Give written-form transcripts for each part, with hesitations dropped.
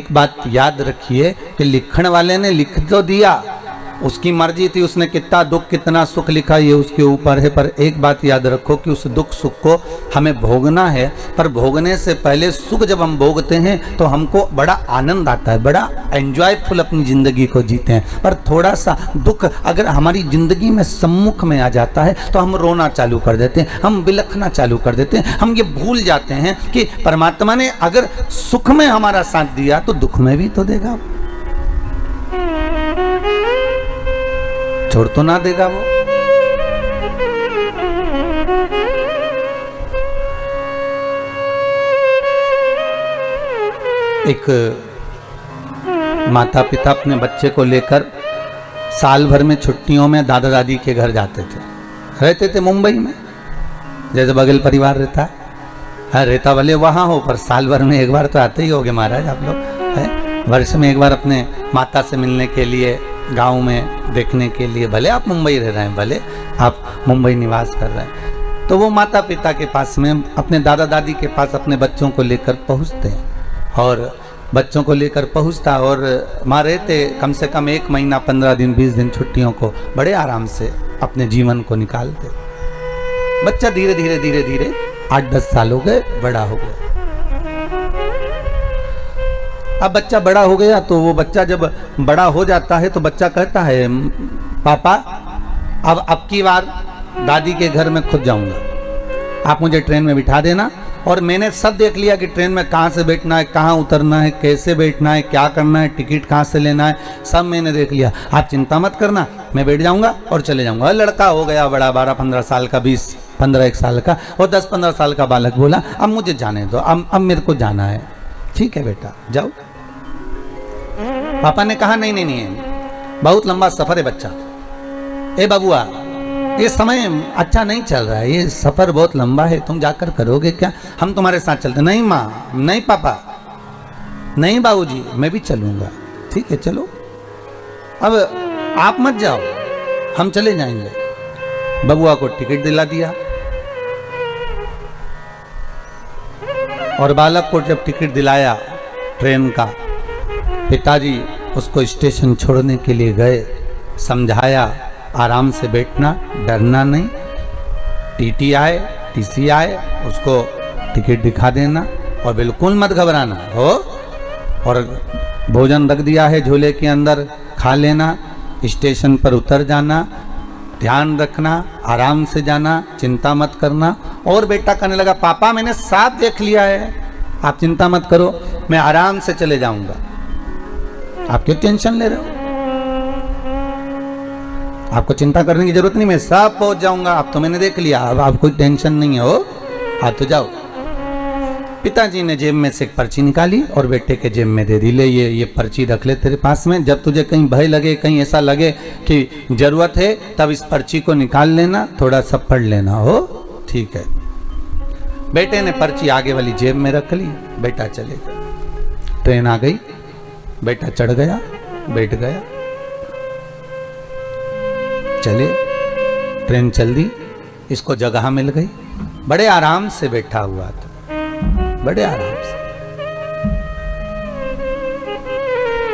एक बात याद रखिए कि लिखण वाले ने लिख तो दिया, उसकी मर्जी थी, उसने कितना दुख कितना सुख लिखा ये उसके ऊपर है। पर एक बात याद रखो कि उस दुख सुख को हमें भोगना है, पर भोगने से पहले सुख जब हम भोगते हैं तो हमको बड़ा आनंद आता है, बड़ा एंजॉयफुल अपनी ज़िंदगी को जीते हैं। पर थोड़ा सा दुख अगर हमारी ज़िंदगी में सम्मुख में आ जाता है तो हम रोना चालू कर देते हैं, हम बिलखना चालू कर देते हैं, हम ये भूल जाते हैं कि परमात्मा ने अगर सुख में हमारा साथ दिया तो दुख में भी तो देगा, छोड़ तो ना देगा वो। एक माता पिता अपने बच्चे को लेकर साल भर में छुट्टियों में दादा दादी के घर जाते थे, रहते थे मुंबई में, जैसे बगल परिवार रहता है। हाँ, रहता भले वहाँ हो पर साल भर में एक बार तो आते ही होगे महाराज आप लोग, है वर्ष में एक बार अपने माता से मिलने के लिए, गांव में देखने के लिए। भले आप मुंबई रह रहे हैं, भले आप मुंबई निवास कर रहे हैं, तो वो माता पिता के पास में अपने दादा दादी के पास अपने बच्चों को लेकर पहुंचते हैं और बच्चों को लेकर पहुंचता और माँ रहते कम से कम 1 महीना 15 दिन 20 दिन छुट्टियों को बड़े आराम से अपने जीवन को निकालते। बच्चा धीरे धीरे धीरे धीरे 8-10 साल हो गए, बड़ा हो गया। अब बच्चा बड़ा हो गया तो वो बच्चा जब बड़ा हो जाता है तो बच्चा कहता है पापा अब की बार दादी के घर में खुद जाऊंगा, आप मुझे ट्रेन में बिठा देना, और मैंने सब देख लिया कि ट्रेन में कहाँ से बैठना है, कहाँ उतरना है, कैसे बैठना है, क्या करना है, टिकट कहाँ से लेना है, सब मैंने देख लिया, आप चिंता मत करना, मैं बैठ जाऊंगा और चले जाऊंगा। लड़का हो गया बड़ा, 12-15 साल का, 20-15 साल का, और 10-15 साल का बालक बोला अब मुझे जाने दो, अब मेरे को जाना है। ठीक है बेटा जाओ। पापा ने कहा नहीं नहीं नहीं, बहुत लंबा सफर है बच्चा, ए बबुआ ये समय अच्छा नहीं चल रहा है, ये सफर बहुत लंबा है, तुम जाकर करोगे क्या, हम तुम्हारे साथ चलते। नहीं माँ, नहीं पापा, नहीं बाबूजी, मैं भी चलूंगा। ठीक है चलो, अब आप मत जाओ, हम चले जाएंगे। बबुआ को टिकट दिला दिया और बालक को जब टिकट दिलाया ट्रेन का, पिताजी उसको स्टेशन छोड़ने के लिए गए, समझाया आराम से बैठना, डरना नहीं, टीटी आए टीसी आए उसको टिकट दिखा देना और बिल्कुल मत घबराना हो, और भोजन रख दिया है झोले के अंदर, खा लेना, स्टेशन पर उतर जाना, ध्यान रखना, आराम से जाना, चिंता मत करना। और बेटा कहने लगा पापा मैंने साथ देख लिया है, आप चिंता मत करो, मैं आराम से चले जाऊंगा, आप क्यों टेंशन ले रहे हो, आपको चिंता करने की जरूरत नहीं, मैं सब पहुंच जाऊंगा, अब तो मैंने देख लिया, अब आप कोई टेंशन नहीं हो, आप तो जाओ। पिताजी ने जेब में से एक पर्ची निकाली और बेटे के जेब में दे दी, ले ये पर्ची रख ले तेरे पास में, जब तुझे कहीं भय लगे, कहीं ऐसा लगे कि जरूरत है, तब इस पर्ची को निकाल लेना, थोड़ा सा पढ़ लेना हो। ठीक है, बेटे ने पर्ची आगे वाली जेब में रख ली, बेटा चले गया। ट्रेन आ गई, बेटा चढ़ गया, बैठ गया, चले, ट्रेन चल दी, इसको जगह मिल गई, बड़े आराम से बैठा हुआ था, बड़े आराम से,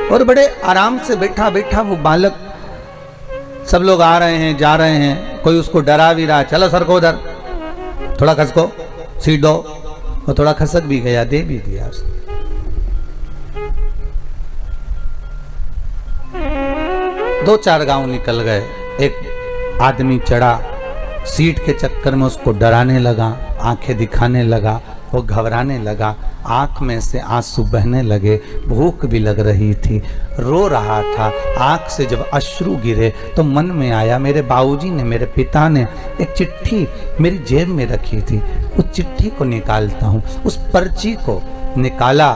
और बड़े आराम से बैठा बैठा वो बालक, सब लोग आ रहे हैं जा रहे हैं, कोई उसको डरा भी रहा, चलो सर को उधर, थोड़ा खसको, सीट दो, और थोड़ा खसक भी गया, दे भी दिया उसने। 2-4 गांव निकल गए, एक आदमी चढ़ा, सीट के चक्कर में उसको डराने लगा, आंखें दिखाने लगा, वो घबराने लगा, आंख में से आंसू बहने लगे, भूख भी लग रही थी, रो रहा था। आंख से जब अश्रु गिरे तो मन में आया मेरे बाबूजी ने, मेरे पिता ने एक चिट्ठी मेरी जेब में रखी थी, उस चिट्ठी को निकालता हूँ। उस पर्ची को निकाला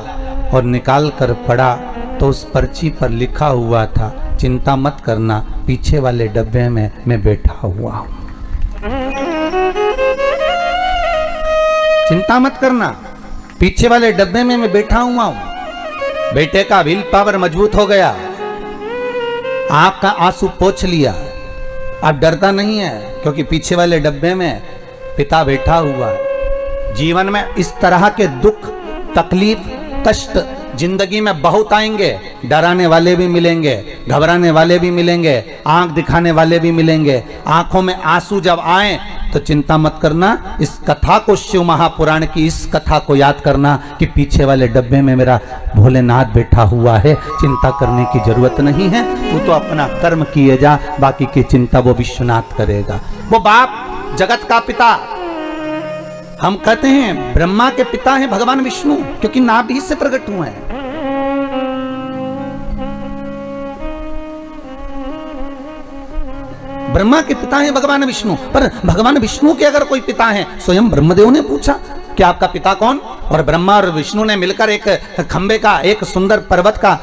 और निकाल कर पढ़ा तो उस पर्ची पर लिखा हुआ था, चिंता मत करना, पीछे वाले डब्बे में मैं बैठा हुआ हूं, चिंता मत करना, पीछे वाले डब्बे में मैं बैठा हुआ हूं। बेटे का विल पावर मजबूत हो गया, आंख का आंसू पोंछ लिया, अब डरता नहीं है क्योंकि पीछे वाले डब्बे में पिता बैठा हुआ है। जीवन में इस तरह के दुख, तकलीफ, कष्ट जिंदगी में बहुत आएंगे, डराने वाले भी मिलेंगे, घबराने वाले भी मिलेंगे, आंख दिखाने वाले भी मिलेंगे। आंखों में आंसू जब आए तो चिंता मत करना, इस कथा को, शिव महापुराण की इस कथा को याद करना कि पीछे वाले डब्बे में मेरा भोलेनाथ बैठा हुआ है, चिंता करने की जरूरत नहीं है। तू तो अपना कर्म किए जा, बाकी की चिंता वो विश्वनाथ करेगा। वो बाप जगत का पिता, हम कहते हैं ब्रह्मा के पिता हैं भगवान विष्णु, क्योंकि नाभि से प्रकट हुए हैं। ब्रह्मा के पिता हैं भगवान विष्णु, पर भगवान विष्णु के अगर कोई पिता हैं, स्वयं ब्रह्मदेव ने पूछा कि आपका पिता कौन, और ब्रह्मा और विष्णु ने मिलकर एक खंबे का, एक सुंदर पर्वत का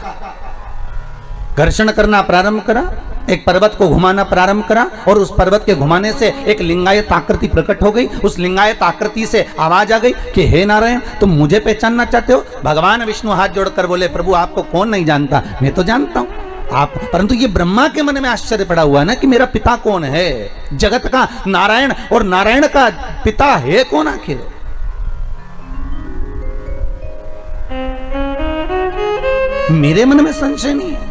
घर्षण करना प्रारंभ करा, एक पर्वत को घुमाना प्रारंभ करा, और उस पर्वत के घुमाने से एक लिंगायत आकृति प्रकट हो गई। उस लिंगायत आकृति से आवाज आ गई कि हे नारायण, तुम मुझे पहचानना चाहते हो? भगवान विष्णु हाथ जोड़कर बोले, प्रभु आपको कौन नहीं जानता, मैं तो जानता हूं आप। परंतु ये ब्रह्मा के मन में आश्चर्य पड़ा हुआ ना कि मेरा पिता कौन है, जगत का नारायण, और नारायण का पिता है कौन आखिर? मेरे मन में संशय नहीं है।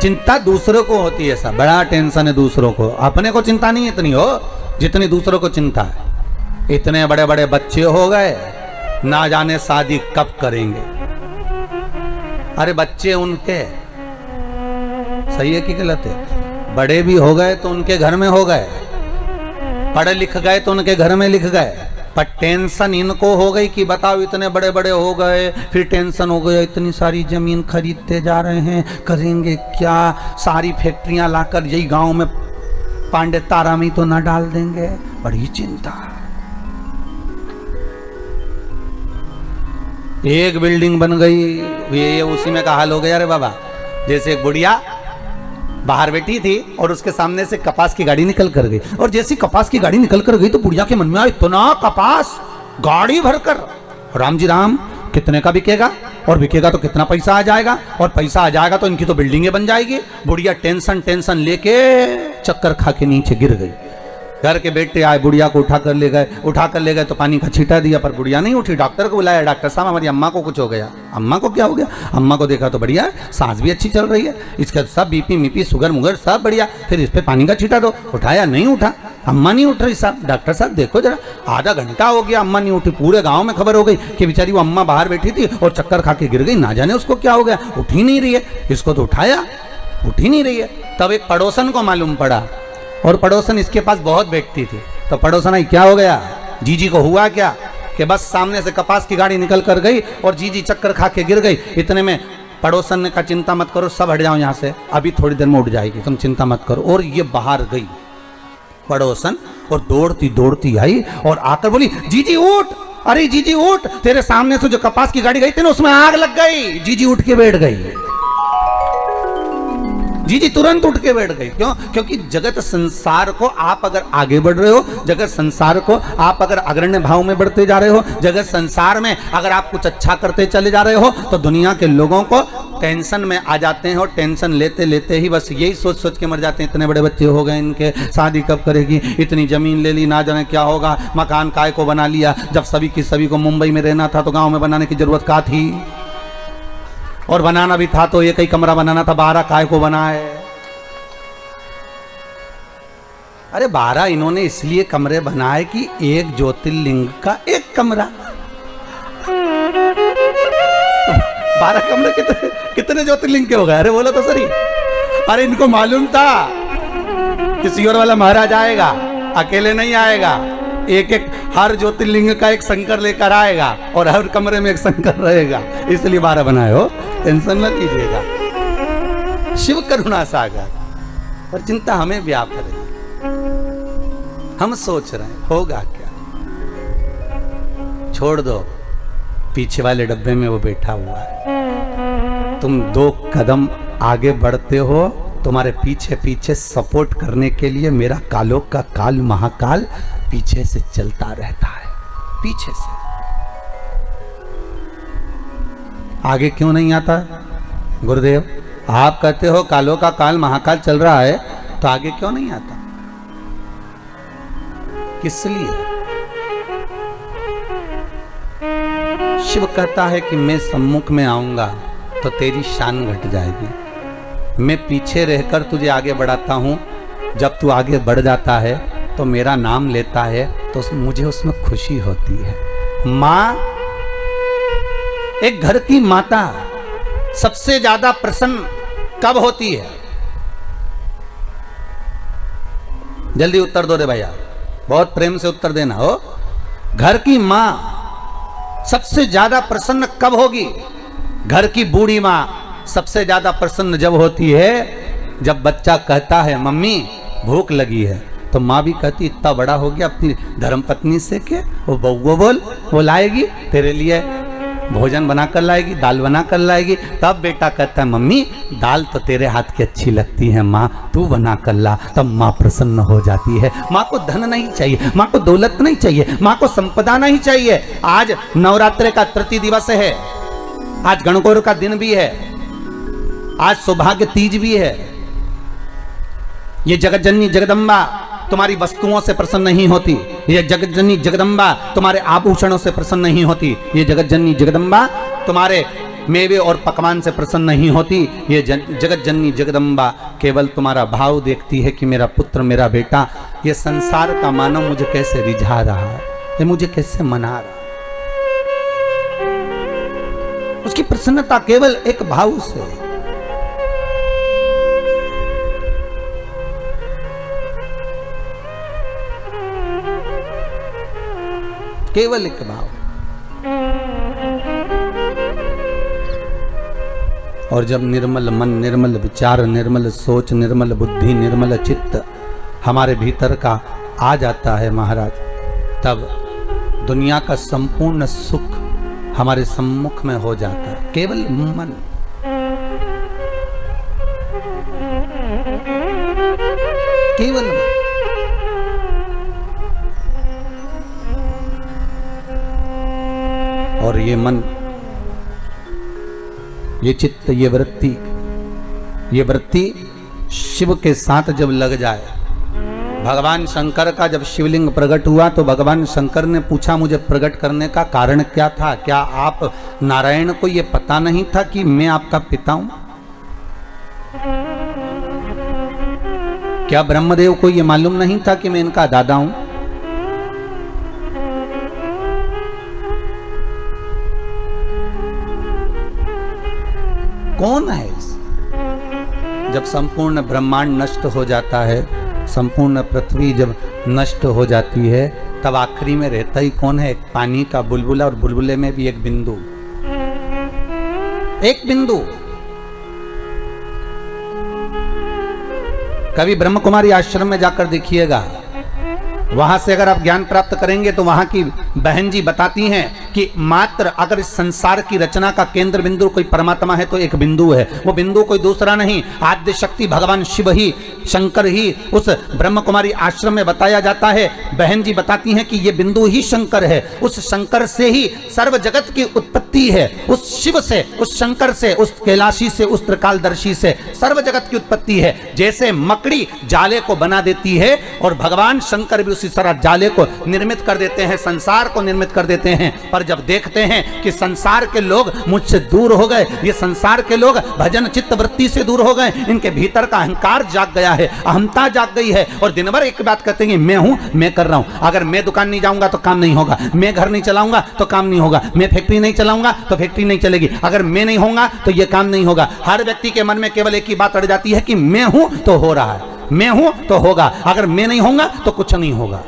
चिंता दूसरों को होती है, सब बड़ा टेंशन है दूसरों को, अपने को चिंता नहीं इतनी हो जितनी दूसरों को चिंता है। इतने बड़े बड़े बच्चे हो गए, ना जाने शादी कब करेंगे। अरे बच्चे उनके, सही है कि गलत है? बड़े भी हो गए तो उनके घर में हो गए, पढ़े लिख गए तो उनके घर में लिख गए, पर टेंशन इनको हो गई कि बताओ इतने बड़े बड़े हो गए, फिर टेंशन हो गया, इतनी सारी जमीन खरीदते जा रहे हैं, करेंगे क्या? सारी फैक्ट्रियां लाकर यही गांव में पांडे तारा में तो ना डाल देंगे, बड़ी चिंता। एक बिल्डिंग बन गई, ये उसी में का हाल हो गया। अरे बाबा, जैसे एक बुढ़िया बाहर बैठी थी और उसके सामने से कपास की गाड़ी निकल कर गई, और जैसी कपास की गाड़ी निकल कर गई तो बुढ़िया के मन में आया, इतना कपास गाड़ी भरकर, राम जी राम, कितने का बिकेगा, और बिकेगा तो कितना पैसा आ जाएगा, और पैसा आ जाएगा तो इनकी तो बिल्डिंगें बन जाएगी। बुढ़िया टेंशन लेके चक्कर खा के नीचे गिर गई। घर के बेटे आए, बुढ़िया को उठा कर ले गए तो पानी का छींटा दिया, पर बुढ़िया नहीं उठी। डॉक्टर को बुलाया, डॉक्टर साहब हमारी अम्मा को कुछ हो गया। अम्मा को क्या हो गया? अम्मा को देखा तो बढ़िया है, सांस भी अच्छी चल रही है, इसका सब बीपी मीपी शुगर मुगर सब बढ़िया, फिर इस पे पानी का छींटा दो। उठाया, नहीं उठा, अम्मा नहीं उठ रही। साहब डॉक्टर साहब देखो जरा, आधा घंटा हो गया अम्मा नहीं उठी। पूरे गाँव में खबर हो गई कि बेचारी वो अम्मा बाहर बैठी थी और चक्कर खा के गिर गई, ना जाने उसको क्या हो गया, उठ ही नहीं रही है। इसको तो उठाया, उठ ही नहीं रही है। तब एक पड़ोसन को मालूम पड़ा, और पड़ोसन इसके पास बहुत बैठती थी, तो पड़ोसन आई, क्या हो गया जीजी को? हुआ क्या कि बस सामने से कपास की गाड़ी निकल कर गई और जीजी चक्कर खा के गिर गई। इतने में पड़ोसन ने कहा, चिंता मत करो, सब हट जाओ यहाँ से, अभी थोड़ी देर में उठ जाएगी, तुम चिंता मत करो। और ये बाहर गई पड़ोसन, और दौड़ती आई और आकर बोली, जीजी उठ, अरे जीजी उठ, तेरे सामने से जो कपास की गाड़ी गई थी ना, उसमें आग लग गई। जीजी उठ के बैठ गई, जीजी तुरंत उठ के बैठ गई। क्यों? क्योंकि जगत संसार को आप अगर आगे बढ़ रहे हो, जगत संसार को आप अगर अग्रण्य भाव में बढ़ते जा रहे हो, जगत संसार में अगर आप कुछ अच्छा करते चले जा रहे हो, तो दुनिया के लोगों को टेंशन में आ जाते हैं, और टेंशन लेते लेते ही बस यही सोच के मर जाते हैं, इतने बड़े बच्चे हो गए इनके, शादी कब करेगी, इतनी जमीन ले ली, ना जाने क्या होगा, मकान काय को बना लिया, जब सभी को मुंबई में रहना था तो गाँव में बनाने की जरूरत क्या थी, और बनाना भी था तो एक ही कमरा बनाना था, 12 काय को बनाए। अरे 12 इन्होंने इसलिए कमरे बनाए कि एक ज्योतिर्लिंग का एक कमरा। 12 कमरे कितने ज्योतिर्लिंग के हो गए? अरे बोलो तो सही। अरे इनको मालूम था कि सियोर वाला महाराज आएगा, अकेले नहीं आएगा, एक हर ज्योतिर्लिंग का एक शंकर लेकर आएगा, और हर कमरे में एक शंकर रहेगा, इसलिए 12 बनाए हो, टेंशन मत कीजिएगा। शिव करुणा सागर, पर चिंता हमें व्याप रही, हम सोच रहे हैं होगा क्या। छोड़ दो, पीछे वाले डब्बे में वो बैठा हुआ है, तुम 2 कदम आगे बढ़ते हो, तुम्हारे पीछे पीछे सपोर्ट करने के लिए मेरा कालों का काल महाकाल पीछे से चलता रहता है, पीछे से। आगे क्यों नहीं आता? गुरुदेव आप कहते हो कालों का काल महाकाल चल रहा है, तो आगे क्यों नहीं आता? किस लिए? शिव कहता है कि मैं सम्मुख में आऊंगा तो तेरी शान घट जाएगी, मैं पीछे रहकर तुझे आगे बढ़ाता हूं, जब तू आगे बढ़ जाता है तो मेरा नाम लेता है तो मुझे उसमें खुशी होती है। मां, एक घर की माता सबसे ज्यादा प्रसन्न कब होती है? जल्दी उत्तर दो रे भैया, बहुत प्रेम से उत्तर देना हो। घर की मां सबसे ज्यादा प्रसन्न कब होगी? घर की बूढ़ी मां सबसे ज्यादा प्रसन्न जब होती है जब बच्चा कहता है मम्मी भूख लगी है, तो माँ भी कहती इतना बड़ा हो गया अपनी धर्मपत्नी से के वो बउआ बोल वो लाएगी तेरे लिए, भोजन बना कर लाएगी, दाल बना कर लाएगी। तब बेटा कहता है मम्मी दाल तो तेरे हाथ की अच्छी लगती है माँ, तू बना कर ला। तब माँ प्रसन्न हो जाती है। माँ को धन नहीं चाहिए, माँ को दौलत नहीं चाहिए, माँ को संपदा नहीं चाहिए। आज नवरात्रे का तृतीय दिवस है, आज गणगौर का दिन भी है, आज सौभाग्य तीज भी है। ये जगतजननी जगदम्बा तुम्हारी वस्तुओं से प्रसन्न नहीं होती, ये जगतजननी जगदम्बा तुम्हारे आभूषणों से प्रसन्न नहीं होती, ये जगतजननी जगदम्बा तुम्हारे मेवे और पकवान से प्रसन्न नहीं होती। ये जगतजननी जगदम्बा केवल तुम्हारा भाव देखती है कि मेरा पुत्र मेरा बेटा ये संसार का मानव मुझे कैसे रिझा रहा है, ये मुझे कैसे मना रहा है। उसकी प्रसन्नता केवल एक भाव से। केवल एक भाव। और जब निर्मल मन, निर्मल विचार, निर्मल सोच, निर्मल बुद्धि, निर्मल चित्त हमारे भीतर का आ जाता है महाराज, तब दुनिया का संपूर्ण सुख हमारे सम्मुख में हो जाता है। केवल मन, केवल मन। और ये मन, ये चित्त, ये वृत्ति शिव के साथ जब लग जाए। भगवान शंकर का जब शिवलिंग प्रकट हुआ तो भगवान शंकर ने पूछा मुझे प्रकट करने का कारण क्या था? क्या आप नारायण को ये पता नहीं था कि मैं आपका पिता हूं? क्या ब्रह्मदेव को ये मालूम नहीं था कि मैं इनका दादा हूं? कौन है इस? जब संपूर्ण ब्रह्मांड नष्ट हो जाता है, संपूर्ण पृथ्वी जब नष्ट हो जाती है, तब आखिरी में रहता ही कौन है? एक पानी का बुलबुला, और बुलबुले में भी एक बिंदु, एक बिंदु। कभी ब्रह्म कुमारी आश्रम में जाकर देखिएगा, वहां से अगर आप ज्ञान प्राप्त करेंगे तो वहां की बहन जी बताती हैं कि मात्र अगर इस संसार की रचना का केंद्र बिंदु कोई परमात्मा है तो एक बिंदु है, वो बिंदु कोई दूसरा नहीं, आद्य शक्ति भगवान शिव ही, शंकर ही उस ब्रह्म कुमारी आश्रम में बताया जाता है। बहन जी बताती हैं कि ये बिंदु ही शंकर है, उस शंकर से ही सर्व जगत की उत्पत्ति है, उस शिव से, उस शंकर से, उस कैलाशी से, उस त्रिकालदर्शी से सर्व जगत की उत्पत्ति है। जैसे मकड़ी जाले को बना देती है और भगवान शंकर भी उसी तरह जाले को निर्मित कर देते हैं, संसार को निर्मित कर देते हैं। पर जब देखते हैं कि संसार के लोग मुझसे दूर हो गए, ये संसार के लोग भजन चित्त वृत्ति से दूर हो गए, इनके भीतर का अहंकार जाग गया है, अहमता जाग गई है, और दिन भर एक बात कहते हैं मैं हूं, मैं कर रहा हूं। अगर मैं दुकान नहीं जाऊंगा तो काम नहीं होगा, मैं घर नहीं चलाऊंगा तो काम नहीं होगा, मैं फैक्ट्री नहीं चलाऊंगा तो फैक्ट्री नहीं चलेगी, अगर मैं नहीं होऊंगा तो ये काम नहीं होगा। हर व्यक्ति के मन में केवल एक ही बात अड़ जाती है कि मैं हूं तो हो रहा है, मैं हूं तो होगा, अगर मैं नहीं होऊंगा तो कुछ नहीं होगा।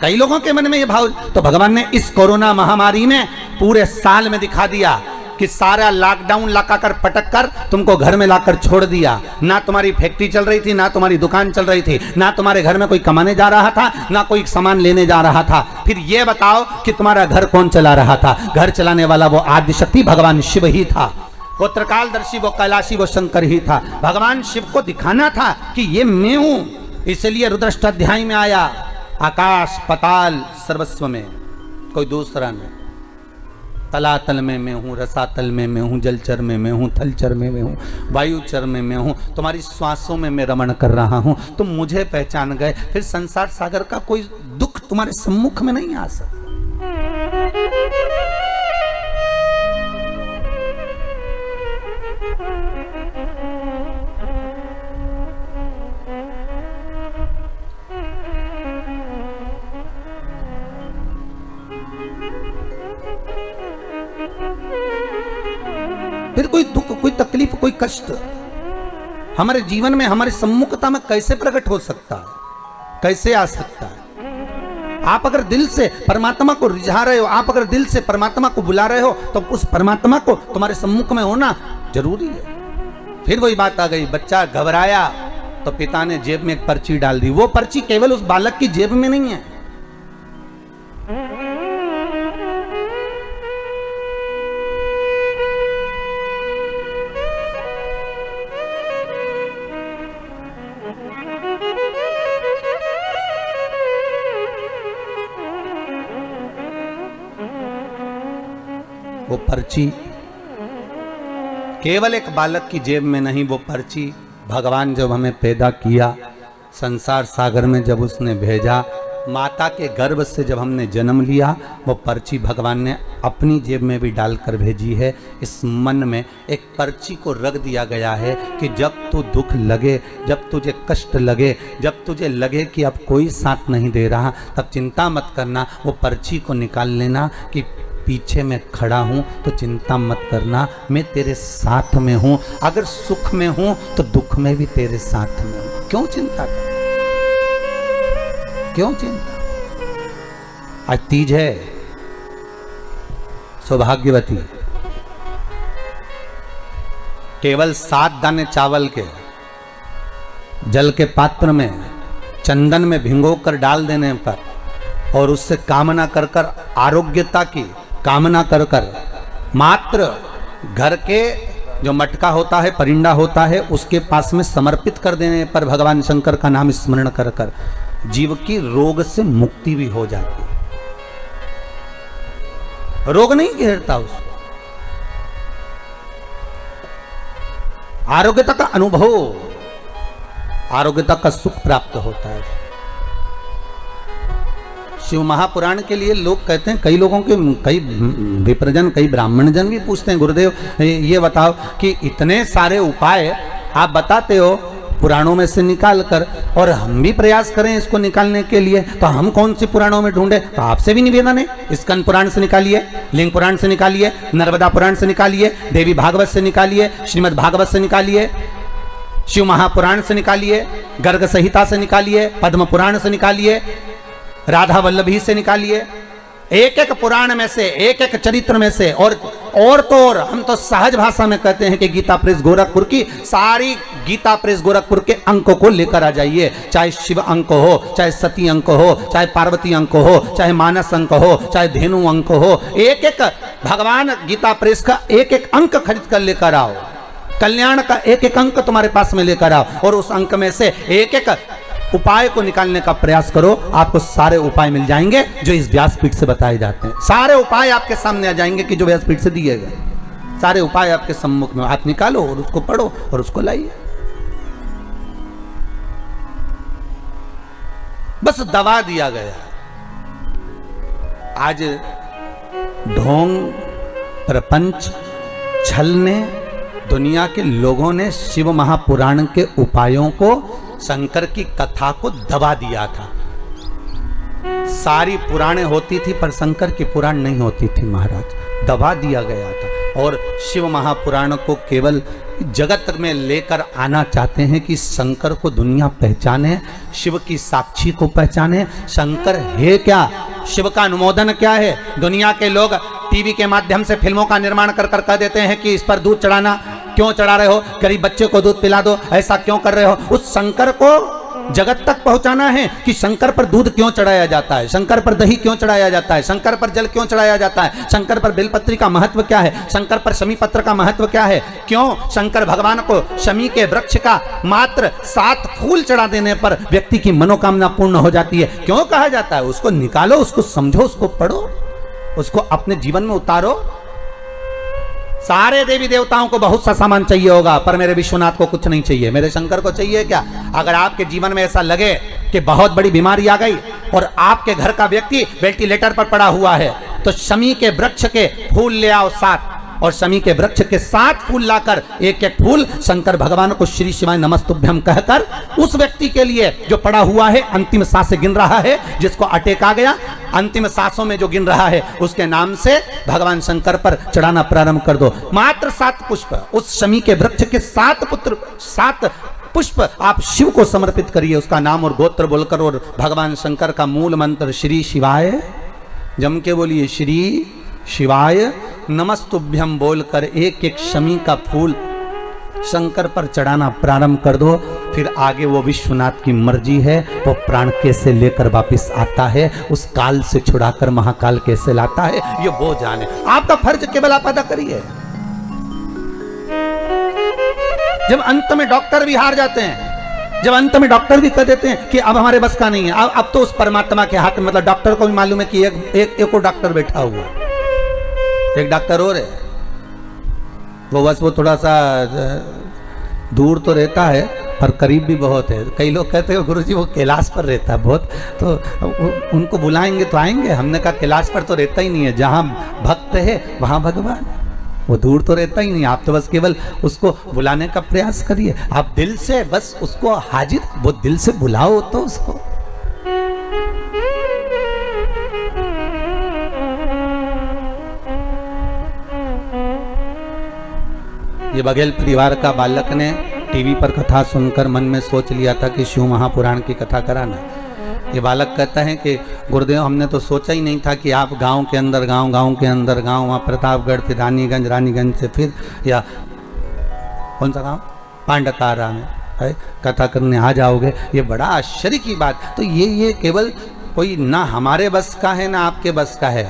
कई लोगों के मन में ये भाव, तो भगवान ने इस कोरोना महामारी में पूरे साल में दिखा दिया कि सारा लॉकडाउन लगाकर पटक कर तुमको घर में लाकर छोड़ दिया। ना तुम्हारी फैक्ट्री चल रही थी, ना तुम्हारी दुकान चल रही थी, ना तुम्हारे घर में कोई कमाने जा रहा था, ना कोई सामान लेने जा रहा था। फिर ये बताओ कि तुम्हारा घर कौन चला रहा था? घर चलाने वाला वो आद्य शक्ति भगवान शिव ही था, वो त्रिकालदर्शी, वो कैलाशी, वो शंकर ही था। भगवान शिव को दिखाना था कि ये मैं हूं, इसलिए रुद्राष्टाध्याय में आया आकाश पताल सर्वस्व में कोई दूसरा नहीं। तलातल में मैं हूँ, रसातल में मैं हूँ, जलचर में मैं हूँ, थलचर में मैं हूँ, वायुचर में मैं हूँ, तुम्हारी श्वासों में मैं रमण कर रहा हूँ। तुम मुझे पहचान गए, फिर संसार सागर का कोई दुख तुम्हारे सम्मुख में नहीं आ सकता। फिर कोई दुख, कोई तकलीफ, कोई कष्ट हमारे जीवन में, हमारी सम्मुखता में कैसे प्रकट हो सकता है, कैसे आ सकता है? आप अगर दिल से परमात्मा को रिझा रहे हो, आप अगर दिल से परमात्मा को बुला रहे हो, तो उस परमात्मा को तुम्हारे सम्मुख में होना जरूरी है। फिर वही बात आ गई, बच्चा घबराया तो पिता ने जेब में एक पर्ची डाल दी। वो पर्ची केवल उस बालक की जेब में नहीं है, वो पर्ची केवल एक बालक की जेब में नहीं, वो पर्ची भगवान जब हमें पैदा किया, संसार सागर में जब उसने भेजा, माता के गर्भ से जब हमने जन्म लिया, वो पर्ची भगवान ने अपनी जेब में भी डालकर भेजी है। इस मन में एक पर्ची को रख दिया गया है कि जब तू दुख लगे, जब तुझे कष्ट लगे, जब तुझे लगे कि अब कोई साथ नहीं दे रहा, तब चिंता मत करना, वो पर्ची को निकाल लेना कि पीछे मैं खड़ा हूं, तो चिंता मत करना, मैं तेरे साथ में हूं। अगर सुख में हूं तो दुख में भी तेरे साथ में हूं। क्यों चिंता कर, क्यों चिंता? आज तीज है, सौभाग्यवती केवल 7 दाने चावल के जल के पात्र में चंदन में भिगोकर डाल देने पर और उससे कामना कर कर, आरोग्यता की कामना कर कर, मात्र घर के जो मटका होता है, परिंदा होता है, उसके पास में समर्पित कर देने पर भगवान शंकर का नाम स्मरण कर कर जीव की रोग से मुक्ति भी हो जाती है। रोग नहीं घेरता उसको, आरोग्यता का अनुभव, आरोग्यता का सुख प्राप्त होता है। शिव महापुराण के लिए लोग कहते हैं, कई लोगों के, कई विप्रजन, कई ब्राह्मण जन भी पूछते हैं, गुरुदेव ये बताओ कि इतने सारे उपाय आप बताते हो पुराणों में से निकाल कर, और हम भी प्रयास करें इसको निकालने के लिए, तो हम कौन सी पुराणों में ढूंढे? तो आपसे भी निवेदन है, स्कंद पुराण से निकालिए, लिंग पुराण से निकालिए, नर्मदा पुराण से निकालिए, देवी भागवत से निकालिए, श्रीमद् भागवत से निकालिए, शिव महापुराण से निकालिए, गर्ग संहिता से निकालिए, पद्म पुराण से निकालिए, राधा वल्लभी से निकालिए, एक एक पुराण में से, एक एक चरित्र में से, और तो और हम तो सहज भाषा में कहते हैं कि गीता प्रेस गोरखपुर की सारी गीता प्रेस गोरखपुर के अंकों को लेकर आ जाइए, चाहे शिव अंक हो, चाहे सती अंक हो, चाहे पार्वती अंक हो, चाहे मानस अंक हो, चाहे धेनु अंक हो, एक एक भगवान गीता प्रेस का एक एक अंक खरीद कर लेकर आओ, कल्याण का एक एक अंक तुम्हारे पास में लेकर आओ, और उस अंक में से एक एक उपाय को निकालने का प्रयास करो। आपको सारे उपाय मिल जाएंगे जो इस व्यासपीठ से बताए जाते हैं। सारे उपाय आपके सामने आ जाएंगे कि जो व्यासपीठ से दिए गए, सारे उपाय आपके सम्मुख में, आप निकालो और उसको पढ़ो और उसको लाइए। बस दबा दिया गया। आज ढोंग, प्रपंच, छल ने, दुनिया के लोगों ने शिव महापुराण के उपायों को, शंकर की कथा को दबा दिया था। सारी पुराणे होती थी पर शंकर की पुराण नहीं होती थी महाराज, दबा दिया गया था। और शिव महापुराण को केवल जगत में लेकर आना चाहते हैं कि शंकर को दुनिया पहचाने, शिव की साक्षी को पहचाने। शंकर है क्या, शिव का अनुमोदन क्या है? दुनिया के लोग टीवी के माध्यम से फिल्मों का निर्माण कर कर कह देते हैं कि इस पर दूध चढ़ाना, क्यों चढ़ा रहे हो, गरीब बच्चे को दूध पिला दो, ऐसा क्यों कर रहे हो? उस शंकर को जगत तक पहुंचाना है कि शंकर पर दूध क्यों चढ़ाया जाता है, शंकर पर दही क्यों चढ़ाया जाता है, शंकर पर जल क्यों चढ़ाया जाता है, शंकर पर बेलपत्री का महत्व क्या है, शंकर पर शमी पत्र का महत्व क्या है, क्यों शंकर भगवान को शमी के वृक्ष का मात्र 7 फूल चढ़ा देने पर व्यक्ति की मनोकामना पूर्ण हो जाती है, क्यों कहा जाता है? उसको निकालो, उसको समझो, उसको पढ़ो, उसको अपने जीवन में उतारो। सारे देवी देवताओं को बहुत सा सामान चाहिए होगा, पर मेरे विश्वनाथ को कुछ नहीं चाहिए, मेरे शंकर को चाहिए क्या? अगर आपके जीवन में ऐसा लगे कि बहुत बड़ी बीमारी आ गई और आपके घर का व्यक्ति वेंटिलेटर पर पड़ा हुआ है, तो शमी के वृक्ष के फूल ले आओ 7 और शमी के वृक्ष के 7 फूल लाकर एक एक फूल शंकर भगवान को श्री शिवाय नमस्तुभ्यम कहकर उस व्यक्ति के लिए जो पड़ा हुआ है, अंतिम सांसें गिन रहा है, जिसको अटैक आ गया, अंतिम सांसों में जो गिन रहा है, उसके नाम से भगवान शंकर पर चढ़ाना प्रारंभ कर दो। मात्र 7 पुष्प उस शमी के वृक्ष के 7 पुष्प आप शिव को समर्पित करिए, उसका नाम और गोत्र बोलकर, और भगवान शंकर का मूल मंत्र श्री शिवाय, जम के बोलिए श्री शिवाय नमस्तुभ्यम बोलकर एक एक शमी का फूल शंकर पर चढ़ाना प्रारंभ कर दो। फिर आगे वो विश्वनाथ की मर्जी है, वो प्राण कैसे लेकर वापस आता है, उस काल से छुड़ाकर महाकाल कैसे लाता है, ये वो जाने। आपका फर्ज केवल आप अदा करिए। जब अंत में डॉक्टर भी हार जाते हैं, जब अंत में डॉक्टर भी कह देते हैं कि अब हमारे बस का नहीं है, अब तो उस परमात्मा के हाथ में, मतलब डॉक्टर को भी मालूम है कि एक और डॉक्टर बैठा हुआ है, एक डॉक्टर और है, वो बस वो थोड़ा सा दूर तो रहता है पर करीब भी बहुत है। कई लोग कहते हैं गुरुजी वो कैलाश पर रहता है बहुत, तो उनको बुलाएंगे तो आएंगे। हमने कहा कैलाश पर तो रहता ही नहीं है, जहाँ भक्त है वहाँ भगवान है, वो दूर तो रहता ही नहीं। आप तो बस केवल उसको बुलाने का प्रयास करिए, आप दिल से बस उसको हाजिर, वो दिल से बुलाओ तो उसको। ये बघेल परिवार का बालक ने टीवी पर कथा सुनकर मन में सोच लिया था कि शिव महापुराण की कथा कराना। ये बालक कहता है कि गुरुदेव हमने तो सोचा ही नहीं था कि आप गांव के अंदर गांव के अंदर गांव, वहाँ प्रतापगढ़, फिर रानीगंज से फिर या कौन सा गांव, पांडतारा में है कथा करने आ जाओगे। ये बड़ा आश्चर्य की बात। तो ये केवल कोई ना हमारे बस का है ना आपके बस का है।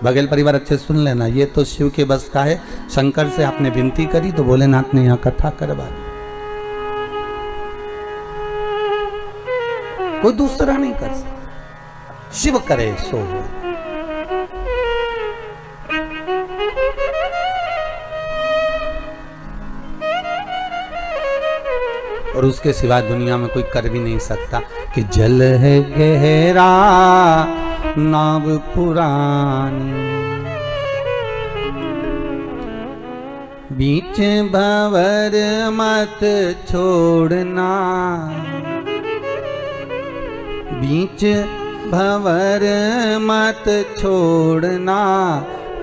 बघेल परिवार अच्छे सुन लेना, ये तो शिव के बस का है। शंकर से आपने विनती करी तो भोलेनाथ ने यहाँ कथा करवा दी, कोई दूसरा नहीं कर सकता, शिव करे सो हो। और उसके सिवा दुनिया में कोई कर भी नहीं सकता कि जल है गहरा नाव पुरानी, बीच भंवर मत छोड़ना, बीच भंवर मत छोड़ना,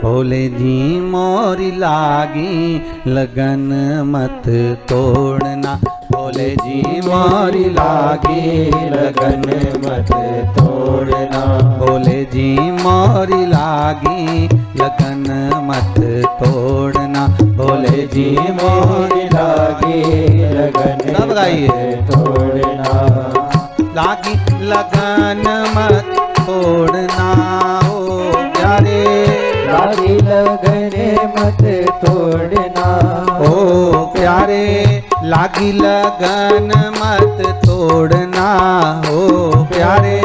भोले जी मोरी लागी लगन मत तोड़ना, भोले जी मोरी लागी लगन मत तोड़ना, भोले जी मोरी लागी लगन मत तोड़ना, भोले जी मोरी लागी लगन सब गाइए तोड़ना, लागी लगन मत तोड़ना ओ प्यारे, लागी लगन मत तोड़ना ओ प्यारे, लागी लगन मत तोड़ना ओ प्यारे,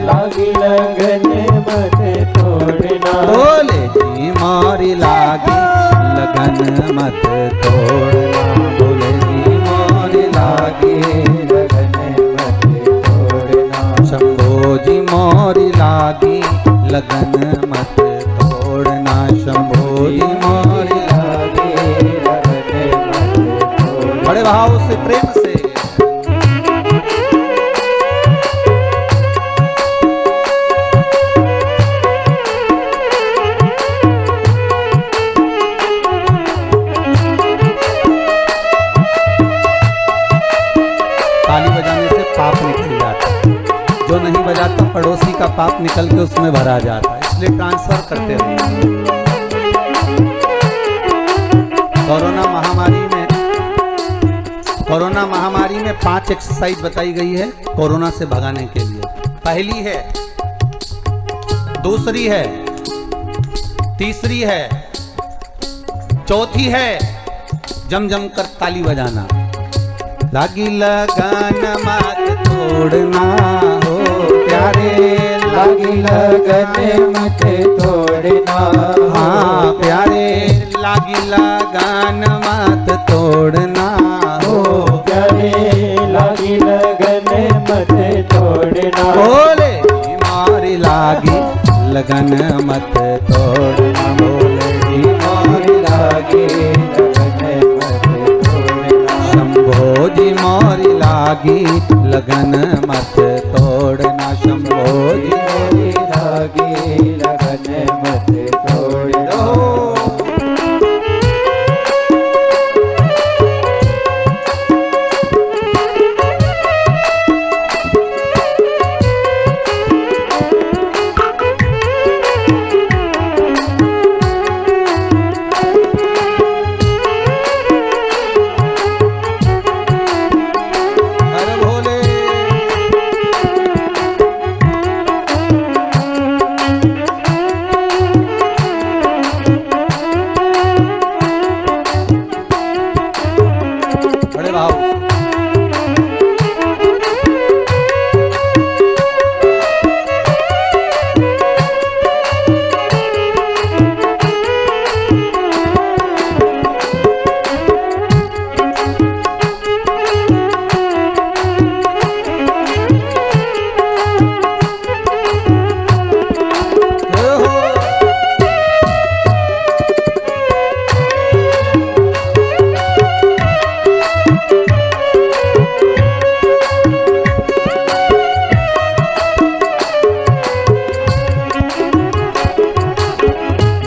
लागी लगन मत तोड़ना, भोले जी मोरी लागी लगन मत तोड़ना, भोले जी मोरी लागी लगन मत तोड़ना, शंभो जी मोरी लागी लगन मत तोड़ना, शंभो जी मोरी लागी लगन मत तोड़ना। बड़े भाव से प्रेम से ताली बजाने से पाप निकल जाता, जो नहीं बजाता पड़ोसी का पाप निकल के उसमें भरा जाता है, इसलिए ट्रांसफर करते रहिए। कोरोना महामारी में 5 एक्सरसाइज बताई गई है कोरोना से भगाने के लिए। पहली है, दूसरी है, तीसरी है, चौथी है जम जम कर ताली बजाना, लागी लगन मत तोड़ना हो प्यारे, लागी लगन मत तोड़ना, हाँ प्यारे, लागी लगन मत तोड़ना हो प्यारे, लागी लगन मत तोड़ना, भोले जी मोरी लागी लगन मत तोड़ना, भोले जी मोरी लागी लगन मत तोड़ना शंभो जी मोरी लागी लगन मत तोड़ना।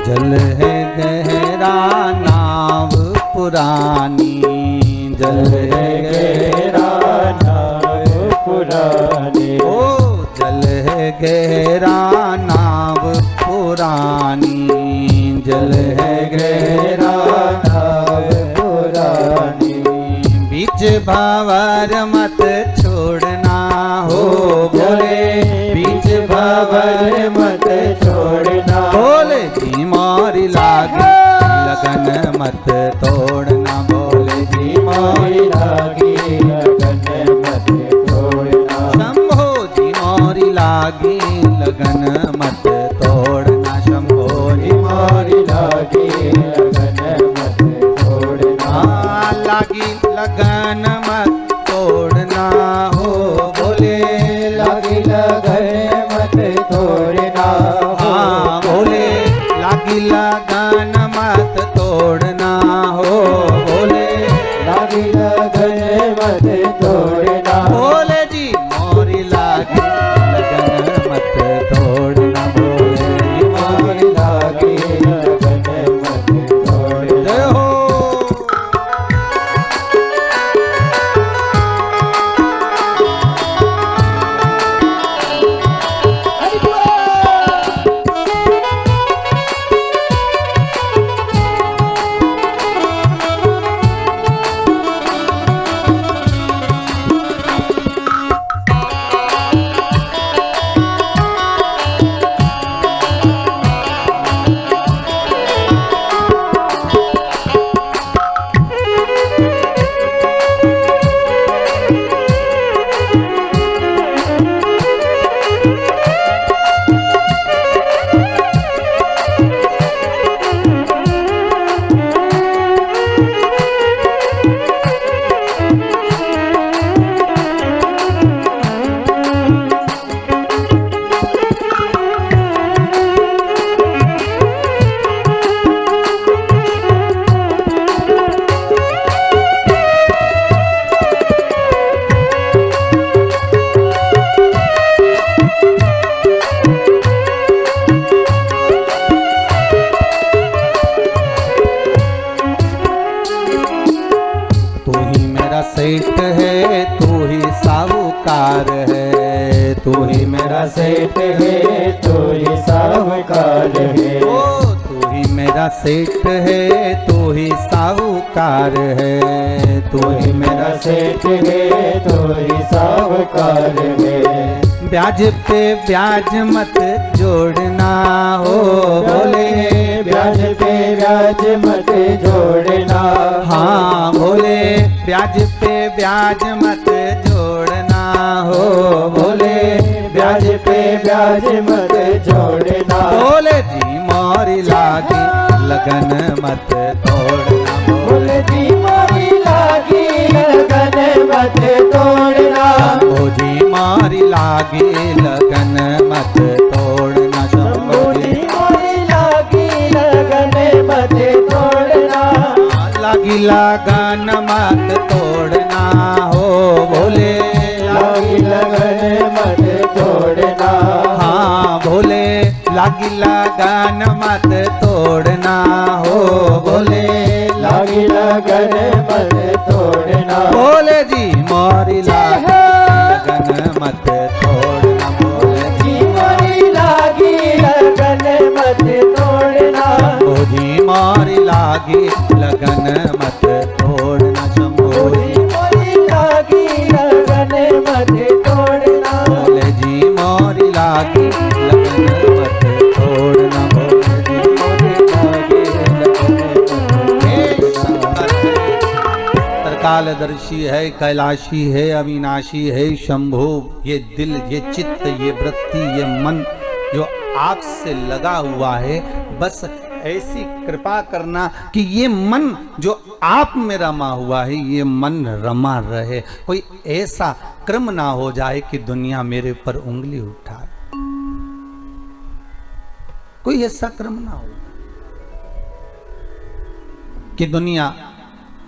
जल है गहरा नाव पुरानी, जल है गहरा नाव पुरानी। ओ जल है गहरा नाव पुरानी, जल है गहरा नाव पुरानी। बीच भावर मत छोड़ना हो बोले, बीच भावर मत छोड़ना। बोले जी मोरी लागी लगन मत तोड़ना, बोले जी मोरी लागी लगन मत तोड़ना। शंभो जी मोरी लागी लगन मत तोड़ना, शंभो जी मोरी लागी लगन मत तोड़ना। लागी लगन मत तोड़ना हो बोले, लागी लगन मत तोड़ना। हाँ बोले लागी लगन मत तोड़ना हो बोले, लागी लगन मत तोड़ना। बोले जी मोरी लागी लगन मत तोड़ना, बोले जी मोरी लागी लगन मत तोड़ना। हो। सेठ है तू ही साहूकार है, तू ही मेरा सेठ है तू ही साहूकार है। ओ तू ही मेरा सेठ है तू ही साहूकार है, तू ही मेरा सेठ है तू ही साहूकार है। ब्याज पे ब्याज मत जोड़ना हो बोले, ब्याज पे ब्याज मत जोड़ना। हाँ बोले ब्याज पे ब्याज मत जोड़ना हो बोले, ब्याज पे ब्याज मत जोड़ना। बोले जी मोरी लागी लगन मत तोड़ना, बोले जी मोरी लागी लगन मत तोड़ना। शंभो जी मोरी लागी लगन मत तोड़ना, शंभो जी मोरी लागी लगन मत तोड़ना। लागी लगन मत तोड़ना हो बोले, लगन मत तोड़ना हो, बोले लागी लगन मत तोड़ना, बोले जी मोरी लगन मत तोड़ना, बोले जी मोरी लागी लगन मत तोड़ना, ओ जी मोरी लागी लगन मत तोड़ना, शंभो जी मोरी लागी लगन मत तोड़ना, बोले जी मोरी लागी लगन मत तोड़ना, बोले जी मोरी लागी त्रिकालदर्शी है, कैलाशी है, अविनाशी है शंभो। ये दिल, ये चित्त, ये वृत्ति, ये मन जो आपसे लगा हुआ है, बस ऐसी कृपा करना कि ये मन जो आप में रमा हुआ है, ये मन रमा रहे। कोई ऐसा क्रम ना हो जाए कि दुनिया मेरे पर उंगली उठाए, कोई ऐसा क्रम ना हो कि दुनिया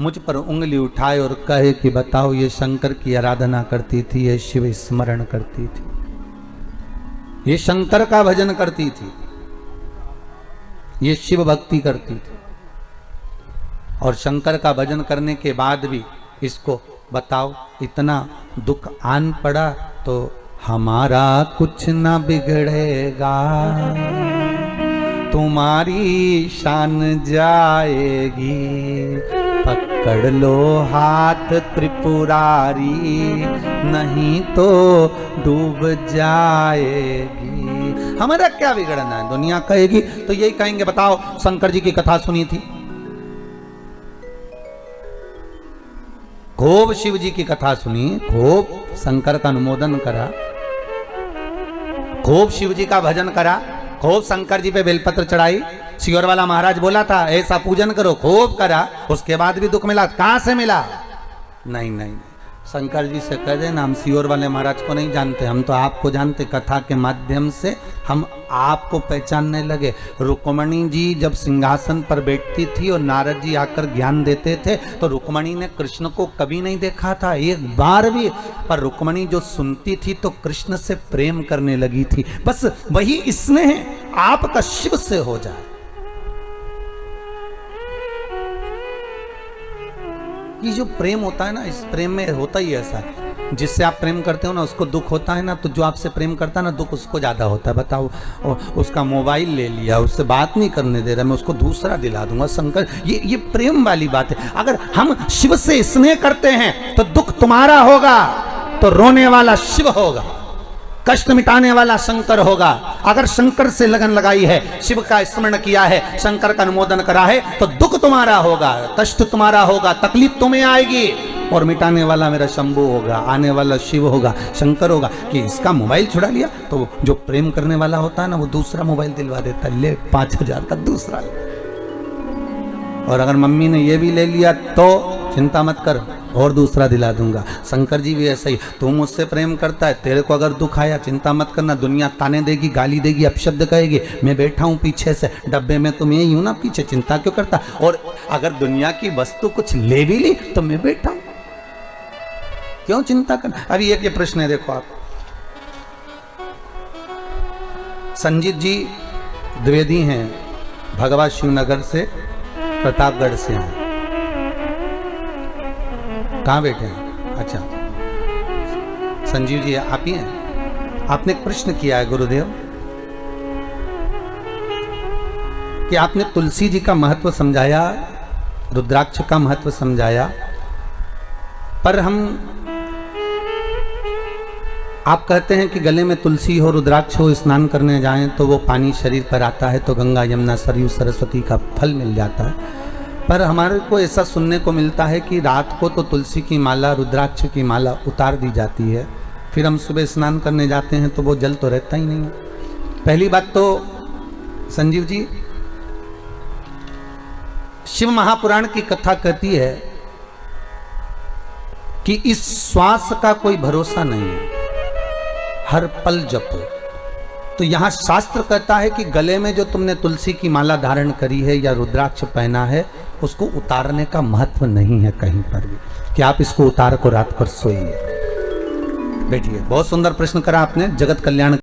मुझ पर उंगली उठाए और कहे कि बताओ ये शंकर की आराधना करती थी, ये शिव स्मरण करती थी, ये शंकर का भजन करती थी, ये शिव भक्ति करती थी, और शंकर का भजन करने के बाद भी इसको बताओ इतना दुख आन पड़ा तो हमारा कुछ ना बिगड़ेगा, तुम्हारी शान जाएगी, पकड़ लो हाथ त्रिपुरारी, नहीं तो डूब जाएगी। हमारा क्या बिगड़ना है, दुनिया कहेगी तो यही कहेंगे बताओ शंकर जी की कथा सुनी थी, खूब शिव जी की कथा सुनी, खूब शंकर का अनुमोदन करा, खूब शिव जी का भजन करा, खूब शंकर जी पे बेलपत्र चढ़ाई, सियोर वाला महाराज बोला था ऐसा पूजन करो, खूब करा, उसके बाद भी दुख मिला। कहां से मिला? नहीं नहीं, शंकर जी से कह देना हम सियोर वाले महाराज को नहीं जानते, हम तो आपको जानते, कथा के माध्यम से हम आपको पहचानने लगे। रुक्मणी जी जब सिंहासन पर बैठती थी और नारद जी आकर ज्ञान देते थे तो रुक्मणी ने कृष्ण को कभी नहीं देखा था, एक बार भी, पर रुक्मणी जो सुनती थी तो कृष्ण से प्रेम करने लगी थी। बस वही स्नेह आपका शिव से हो जाए। ये जो प्रेम होता है ना, इस प्रेम में होता ही ऐसा है, जिससे आप प्रेम करते हो ना उसको दुख होता है ना, तो जो आपसे प्रेम करता है ना दुख उसको ज्यादा होता है। बताओ, उसका मोबाइल ले लिया, उससे बात नहीं करने दे रहा, मैं उसको दूसरा दिला दूंगा। शंकर, ये प्रेम वाली बात है। अगर हम शिव से स्नेह करते हैं तो दुख तुम्हारा होगा, तो रोने वाला शिव होगा, कष्ट मिटाने वाला शंकर होगा। अगर शंकर से लगन लगाई है, शिव का स्मरण किया है, शंकर का अनुमोदन करा है, तो दुख तुम्हारा होगा, कष्ट तुम्हारा होगा, तकलीफ तुम्हें आएगी, और मिटाने वाला मेरा शंभू होगा, आने वाला शिव होगा, शंकर होगा। कि इसका मोबाइल छुड़ा लिया, तो जो प्रेम करने वाला होता है ना वो दूसरा मोबाइल दिलवा देता है, ले 5000 का दूसरा ले। और अगर मम्मी ने ये भी ले लिया तो चिंता मत कर, और दूसरा दिला दूंगा। शंकर जी भी ऐसा ही, तू मुझसे प्रेम करता है, तेरे को अगर दुख आया चिंता मत करना, दुनिया ताने देगी, गाली देगी, अपशब्द कहेगी, मैं बैठा हूं पीछे से डब्बे में, तुम यही हूं ना पीछे, चिंता क्यों करता। और अगर दुनिया की वस्तु कुछ ले भी ली तो मैं बैठा हूं, क्यों चिंता करना। अभी एक ये प्रश्न है, देखो आप, संजीत जी द्विवेदी हैं, भगवा शिवनगर से, प्रतापगढ़ से हैं। कहाँ बैठे हैं? अच्छा, संजीव जी आप ही हैं। आपने एक प्रश्न किया है गुरुदेव कि आपने तुलसी जी का महत्व समझाया, रुद्राक्ष का महत्व समझाया, पर आप कहते हैं कि गले में तुलसी हो, रुद्राक्ष हो, स्नान करने जाएं तो वो पानी शरीर पर आता है तो गंगा यमुना सरयू सरस्वती का फल मिल जाता है। पर हमारे को ऐसा सुनने को मिलता है कि रात को तो तुलसी की माला, रुद्राक्ष की माला उतार दी जाती है, फिर हम सुबह स्नान करने जाते हैं तो वो जल तो रहता ही नहीं है। पहली बात तो संजीव जी, शिव महापुराण की कथा कहती है कि इस श्वास का कोई भरोसा नहीं है, हर पल जपो। तो यहां शास्त्र कहता है कि गले में जो तुमने तुलसी की माला धारण करी है या रुद्राक्ष पहना है, उसको उतारने का महत्व नहीं है कहीं पर भी, कि आप इसको उतार को रात कर सोइए। बैठिए, बहुत सुंदर प्रश्न करा आपने, जगत कल्याण